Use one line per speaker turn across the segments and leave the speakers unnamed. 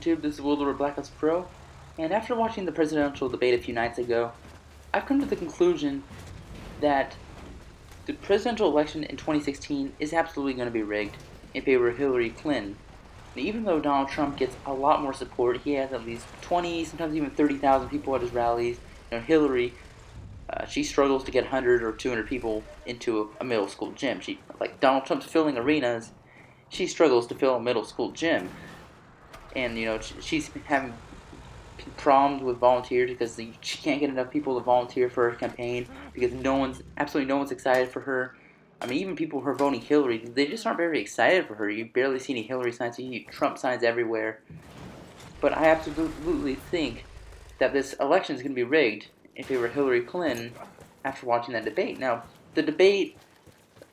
YouTube. This is Will Black Ops Pro, and after watching the presidential debate a few nights ago, I've come to the conclusion that the presidential election in 2016 is absolutely going to be rigged in favor of Hillary Clinton. And even though Donald Trump gets a lot more support, he has at least 20, sometimes even 30,000 people at his rallies. Hillary, she struggles to get 100 or 200 people into a middle school gym. Like Donald Trump's filling arenas, she struggles to fill a middle school gym. And she's having problems with volunteers because she can't get enough people to volunteer for her campaign because absolutely no one's excited for her. I mean, even people who are voting Hillary, they just aren't very excited for her. You barely see any Hillary signs. You see Trump signs everywhere. But I absolutely think that this election is going to be rigged in favor of Hillary Clinton after watching that debate. Now, the debate,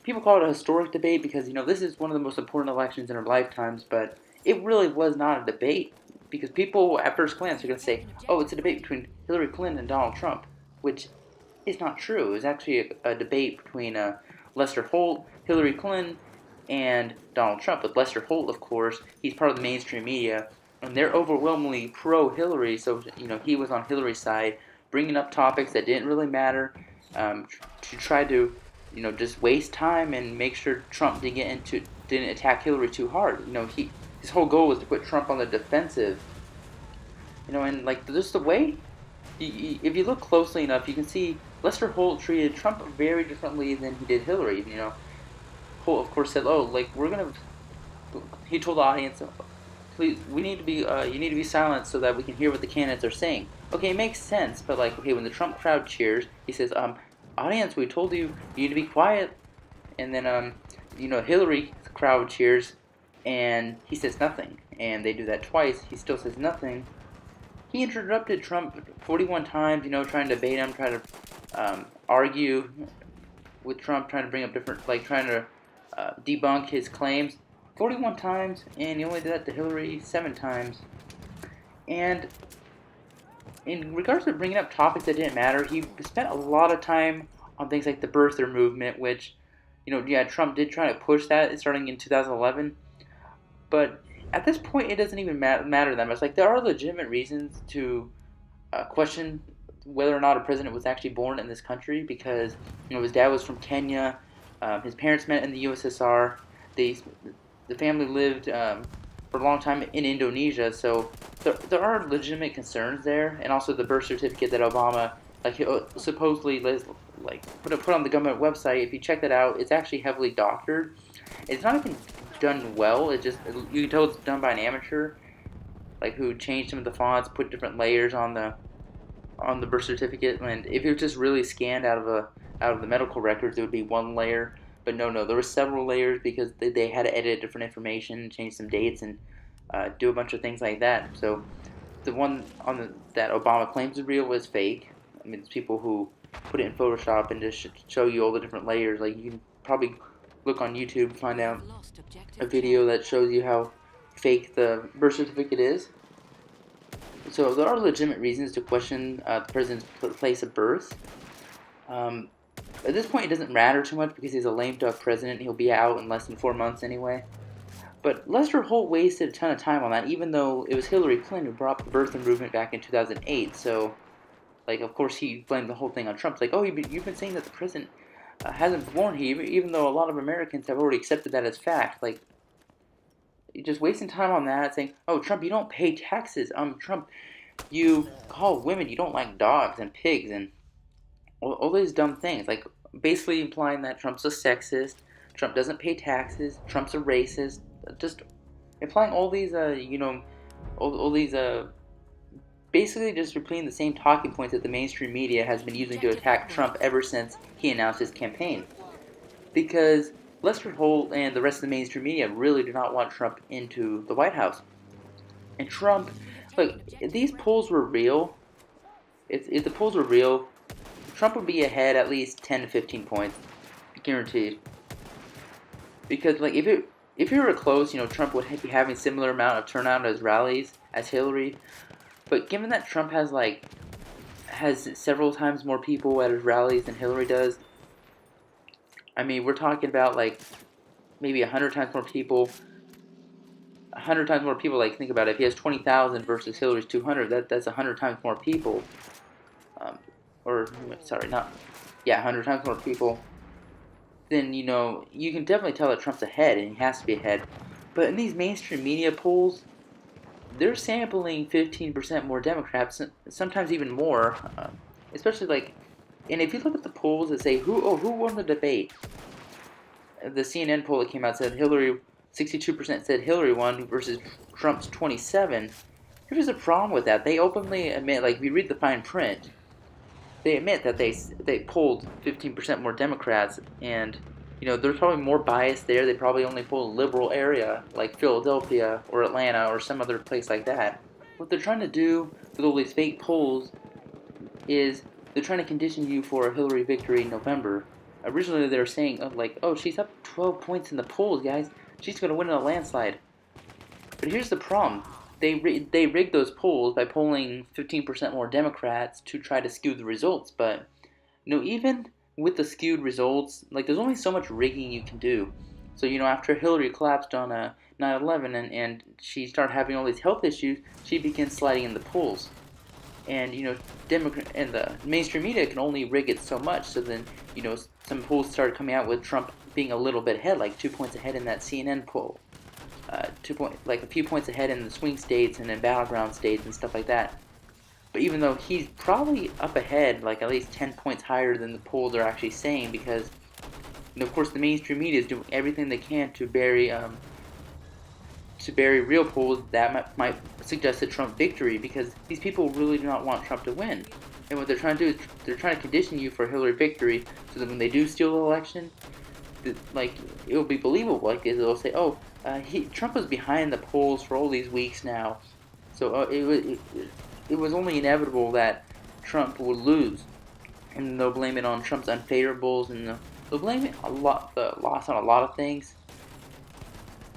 people call it a historic debate because, this is one of the most important elections in our lifetimes, but it really was not a debate because people at first glance are going to say, oh, it's a debate between Hillary Clinton and Donald Trump, which is not true. It was actually a debate between Lester Holt, Hillary Clinton, and Donald Trump. But Lester Holt, of course, he's part of the mainstream media, and they're overwhelmingly pro-Hillary, so he was on Hillary's side, bringing up topics that didn't really matter to try to just waste time and make sure Trump didn't attack Hillary too hard. His whole goal was to put Trump on the defensive. And just the way, if you look closely enough, you can see Lester Holt treated Trump very differently than he did Hillary. Holt of course said, "Oh, he told the audience, please, you need to be silent so that we can hear what the candidates are saying." Okay, it makes sense, but when the Trump crowd cheers, he says, "Audience, we told you need to be quiet." And then Hillary crowd cheers, and he says nothing. And they do that twice. He still says nothing. He interrupted Trump 41 times, trying to debate him, trying to argue with Trump, trying to bring up trying to debunk his claims 41 times, and he only did that to Hillary 7 times. And in regards to bringing up topics that didn't matter, he spent a lot of time on things like the birther movement, which, Trump did try to push that starting in 2011. But at this point, it doesn't even matter that much. There are legitimate reasons to question whether or not a president was actually born in this country because, his dad was from Kenya, his parents met in the USSR, the family lived for a long time in Indonesia, so there are legitimate concerns there, and also the birth certificate that Obama supposedly put on the government website. If you check that out, it's actually heavily doctored. It's not even done well. You can tell it's done by an amateur, who changed some of the fonts, put different layers on the birth certificate, and if it was just really scanned out of the medical records, it would be one layer. But no, there were several layers because they had to edit different information, change some dates, and do a bunch of things like that. So the one that Obama claims is real was fake. I mean, it's people who put it in Photoshop and just show you all the different layers. You can probably look on YouTube and find out a video that shows you how fake the birth certificate is. So there are legitimate reasons to question the president's place of birth. At this point, it doesn't matter too much because he's a lame duck president. He'll be out in less than 4 months anyway. But Lester Holt wasted a ton of time on that, even though it was Hillary Clinton who brought the birther movement back in 2008. So, of course, he blamed the whole thing on Trump. It's oh, you've been saying that the president hasn't born here, even though a lot of Americans have already accepted that as fact. You're just wasting time on that, saying, oh, Trump, you don't pay taxes. Trump, you call women, you don't like dogs and pigs and all these dumb things. Basically implying that Trump's a sexist, Trump doesn't pay taxes, Trump's a racist. Just implying all these, all these, basically just repeating the same talking points that the mainstream media has been using to attack Trump ever since he announced his campaign. Because Lester Holt and the rest of the mainstream media really do not want Trump into the White House. And Trump, if these polls were real, if the polls were real, Trump would be ahead at least 10 to 15 points, guaranteed. Because if it were close, Trump would be having similar amount of turnout at his rallies as Hillary. But given that Trump has several times more people at his rallies than Hillary does, I mean, we're talking about maybe 100 times more people. 100 times more people. Like, think about it. If he has 20,000 versus Hillary's 200, that's 100 times more people. Um, or sorry, not 100 times more people. Then you can definitely tell that Trump's ahead, and he has to be ahead. But in these mainstream media polls, they're sampling 15% more Democrats, sometimes even more. Especially like, and if you look at the polls that say who won the debate, the CNN poll that came out said Hillary. 62% said Hillary won versus Trump's 27. Here's the problem with that. They openly admit, like, if you read the fine print, they admit that they polled 15% more Democrats, and there's probably more bias there. They probably only polled a liberal area like Philadelphia or Atlanta or some other place like that. What they're trying to do with all these fake polls is they're trying to condition you for a Hillary victory in November. Originally, they were saying, oh, she's up 12 points in the polls, guys. She's going to win in a landslide. But here's the problem. They rigged those polls by polling 15% more Democrats to try to skew the results. But even with the skewed results, like, there's only so much rigging you can do. So after Hillary collapsed on 9/11 and she started having all these health issues, she began sliding in the polls. And Democrat and the mainstream media can only rig it so much. So then some polls started coming out with Trump being a little bit ahead, like 2 points ahead in that CNN poll. Like a few points ahead in the swing states and in battleground states and stuff like that. But even though he's probably up ahead, like at least 10 points higher than the polls are actually saying, because of course the mainstream media is doing everything they can to bury real polls that might suggest a Trump victory, because these people really do not want Trump to win. And what they're trying to do is they're trying to condition you for a Hillary victory, so that when they do steal the election, like, it will be believable. Like, they'll say, "Oh, Trump was behind the polls for all these weeks now, so it was only inevitable that Trump would lose," and they'll blame it on Trump's unfavorables, and they'll blame the loss on a lot of things.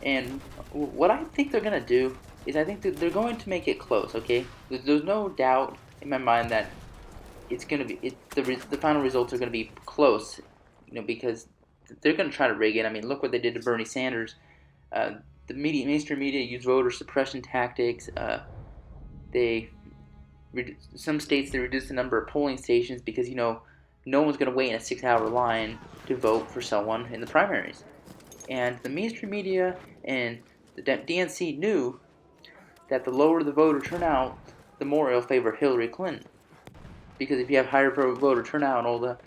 And what I think they're gonna do is, I think that they're going to make it close. Okay, there's no doubt in my mind that it's gonna be the final results are gonna be close. Because they're going to try to rig it. I mean, look what they did to Bernie Sanders. The mainstream media used voter suppression tactics. Some states, they reduced the number of polling stations because no one's going to wait in a 6-hour line to vote for someone in the primaries. And the mainstream media and the DNC knew that the lower the voter turnout, the more it'll favor Hillary Clinton. Because if you have higher voter turnout and all the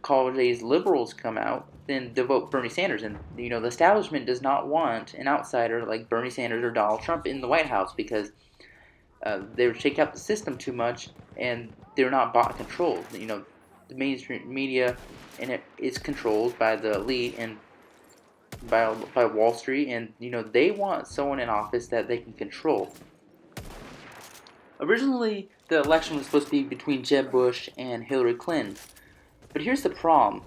college-age liberals come out, then they'll vote Bernie Sanders. And the establishment does not want an outsider like Bernie Sanders or Donald Trump in the White House, because they would shake out the system too much, and they're not bought controlled. The mainstream media and it is controlled by the elite and by Wall Street, and they want someone in office that they can control. Originally, the election was supposed to be between Jeb Bush and Hillary Clinton. But here's the problem,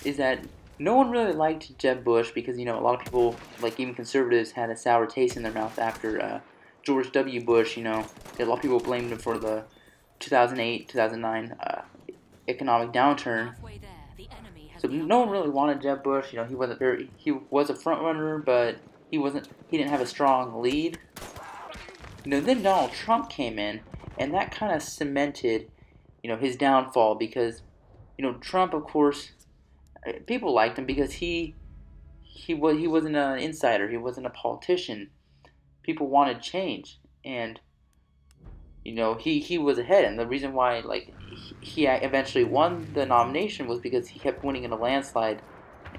is that no one really liked Jeb Bush because, a lot of people, like even conservatives, had a sour taste in their mouth after George W. Bush. A lot of people blamed him for the 2008, 2009 economic downturn. So no one really wanted Jeb Bush. He was a front runner, but he didn't have a strong lead. Then Donald Trump came in, and that kind of cemented, his downfall, because Trump, of course, people liked him because he wasn't an insider. He wasn't a politician. People wanted change, and he was ahead. And the reason why, like, he eventually won the nomination was because he kept winning in a landslide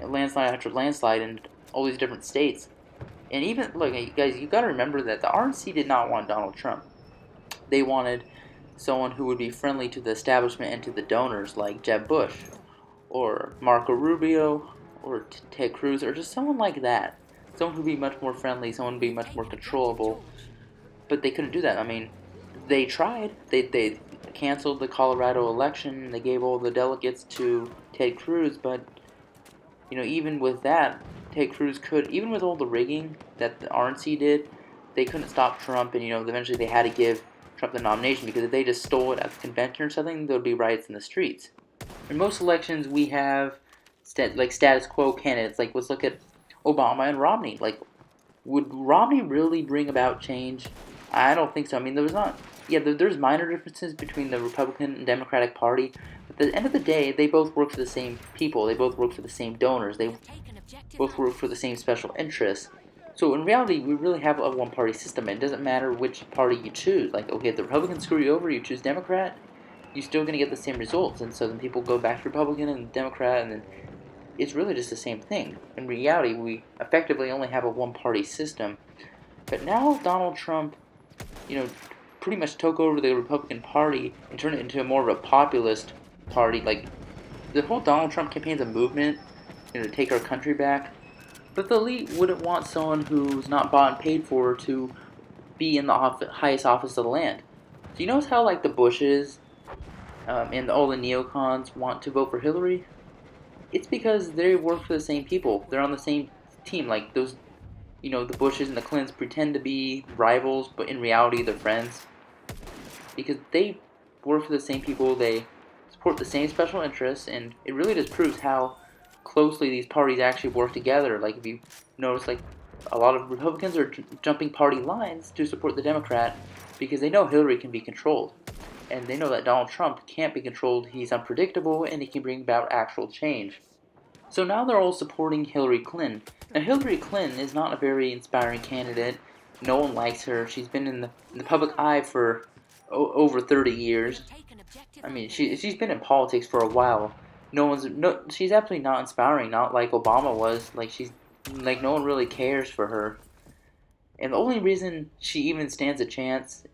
after landslide in all these different states. And even, look, guys, you got to remember that the RNC did not want Donald Trump. They wanted someone who would be friendly to the establishment and to the donors, like Jeb Bush, or Marco Rubio, or Ted Cruz, or just someone like that. Someone who would be much more friendly, someone who would be much more controllable. But they couldn't do that. I mean, they tried. They canceled the Colorado election. They gave all the delegates to Ted Cruz, but even with that, Ted Cruz could, even with all the rigging that the RNC did, they couldn't stop Trump, and eventually they had to give Trump the nomination, because if they just stole it at the convention or something, there would be riots in the streets. In most elections, we have status quo candidates. Like, let's look at Obama and Romney. Like, Would Romney really bring about change? I don't think so. I mean, there's minor differences between the Republican and Democratic Party, but at the end of the day, they both work for the same people. They both work for the same donors. They both work for the same special interests. So in reality, we really have a one-party system. It doesn't matter which party you choose. Like, okay, if the Republicans screw you over, you choose Democrat, you're still going to get the same results. And so then people go back to Republican and Democrat, and then it's really just the same thing. In reality, we effectively only have a one-party system. But now Donald Trump, you know, pretty much took over the Republican Party and turned it into more of a populist party. Like, the whole Donald Trump campaign is a movement, to take our country back. But the elite wouldn't want someone who's not bought and paid for to be in the highest office of the land. Do you notice how, like, the Bushes and all the neocons want to vote for Hillary? It's because they work for the same people. They're on the same team. Like, those, the Bushes and the Clintons pretend to be rivals, but in reality, they're friends. Because they work for the same people, they support the same special interests, and it really just proves how closely these parties actually work together. Like, if you notice, like, a lot of Republicans are jumping party lines to support the Democrat because they know Hillary can be controlled. And they know that Donald Trump can't be controlled, he's unpredictable, and he can bring about actual change. So now they're all supporting Hillary Clinton. Now, Hillary Clinton is not a very inspiring candidate. No one likes her. She's been in the public eye for over 30 years. I mean, she's been in politics for a while. She's absolutely not inspiring. Not like Obama was. Like no one really cares for her. And the only reason she even stands a chance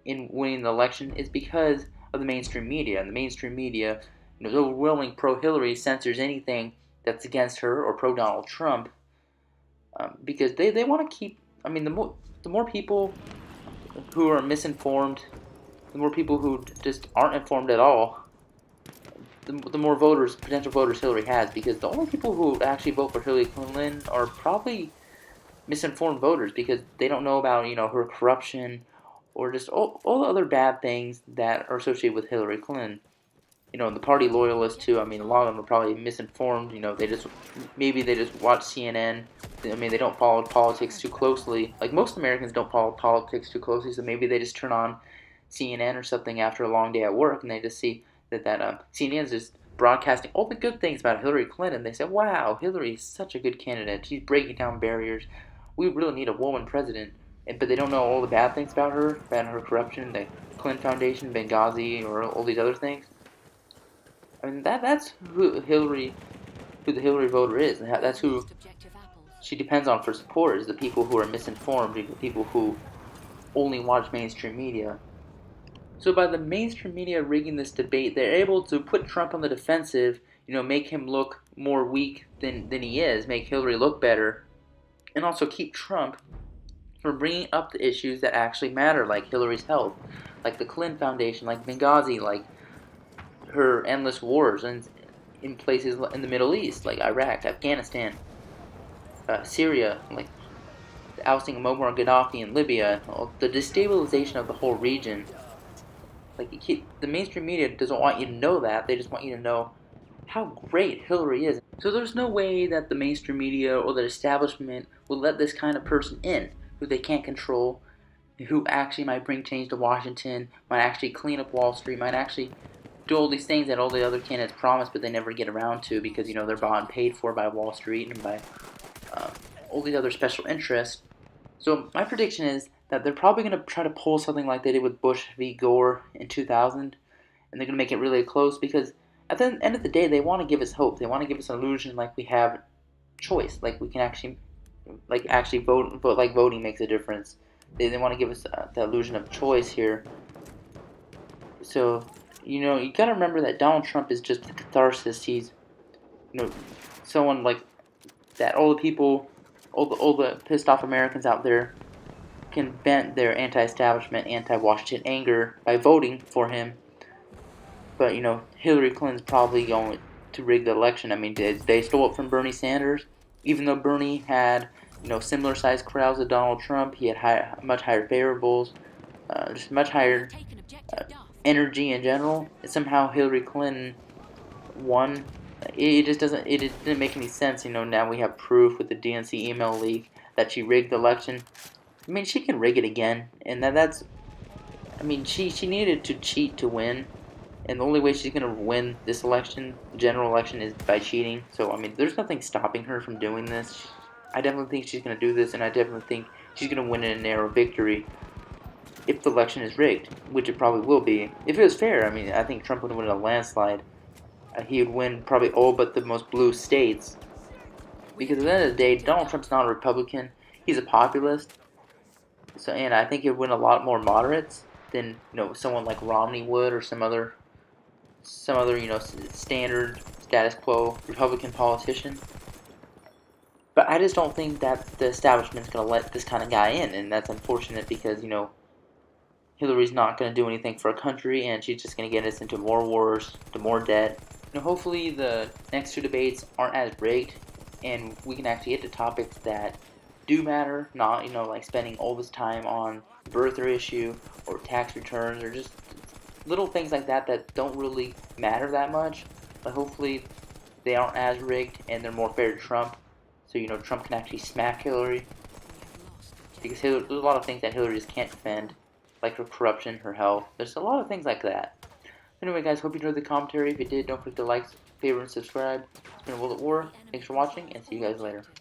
in winning the election is because of the mainstream media. And the mainstream media, the overwhelming pro-Hillary, censors anything that's against her or pro-Donald Trump, because they want to keep. I mean, the more people who are misinformed, the more people who just aren't informed at all, the more potential voters Hillary has. Because the only people who actually vote for Hillary Clinton are probably misinformed voters because they don't know about her corruption or just all the other bad things that are associated with Hillary Clinton. The party loyalists too. I mean, a lot of them are probably misinformed. Maybe they just watch CNN. I mean, they don't follow politics too closely. Like, most Americans don't follow politics too closely, so maybe they just turn on CNN or something after a long day at work, and they just see that CNN is just broadcasting all the good things about Hillary Clinton. They say, "Wow, Hillary's such a good candidate. She's breaking down barriers. We really need a woman president." But they don't know all the bad things about her corruption, the Clinton Foundation, Benghazi, or all these other things. I mean, that's who the Hillary voter is. That's who she depends on for support, is the people who are misinformed, the people who only watch mainstream media. So by the mainstream media rigging this debate, they're able to put Trump on the defensive, make him look more weak than he is, make Hillary look better, and also keep Trump from bringing up the issues that actually matter, like Hillary's health, like the Clinton Foundation, like Benghazi, like her endless wars in places in the Middle East, like Iraq, Afghanistan, Syria, like the ousting of Muammar Gaddafi in Libya, the destabilization of the whole region. Like, the mainstream media doesn't want you to know that. They just want you to know how great Hillary is. So there's no way that the mainstream media or the establishment will let this kind of person in, who they can't control, who actually might bring change to Washington, might actually clean up Wall Street, might actually do all these things that all the other candidates promise, but they never get around to because they're bought and paid for by Wall Street and by all these other special interests. So my prediction is that they're probably going to try to pull something like they did with Bush v. Gore in 2000, and they're going to make it really close because at the end of the day, they want to give us hope. They want to give us an illusion like we have choice, like we can actually vote like voting makes a difference. They want to give us the illusion of choice here. So, you got to remember that Donald Trump is just a catharsis. He's, someone like that. All the people, all the pissed off Americans out there can vent their anti-establishment, anti-Washington anger by voting for him. But, Hillary Clinton's probably going to rig the election. I mean, they stole it from Bernie Sanders. Even though Bernie had, similar sized crowds to Donald Trump, he had much higher favorables, just much higher energy in general. And somehow Hillary Clinton won. It just doesn't. It didn't make any sense. Now we have proof with the DNC email leak that she rigged the election. I mean, she can rig it again, and that's. I mean, she needed to cheat to win, and the only way she's gonna win this election, general election, is by cheating. So I mean, there's nothing stopping her from doing this. I definitely think she's gonna do this, and I definitely think she's gonna win in a narrow victory if the election is rigged, which it probably will be. If it was fair, I mean, I think Trump would win in a landslide. He would win probably all but the most blue states, because at the end of the day, Donald Trump's not a Republican. He's a populist. So, and I think he'd win a lot more moderates than someone like Romney would, or some other standard status quo Republican politician. But I just don't think that the establishment's going to let this kind of guy in, and that's unfortunate because Hillary's not going to do anything for a country, and she's just going to get us into more wars, to more debt. Hopefully the next two debates aren't as rigged, and we can actually get to topics that do matter, not like spending all this time on the birther issue or tax returns or just little things like that that don't really matter that much. But hopefully they aren't as rigged and they're more fair to Trump, so Trump can actually smack Hillary, because there's a lot of things that Hillary just can't defend, like her corruption, her health. There's a lot of things like that. Anyway, guys, hope you enjoyed the commentary. If you did, don't forget to like, favorite, and subscribe. It's been World at War. Thanks for watching, and see you guys later.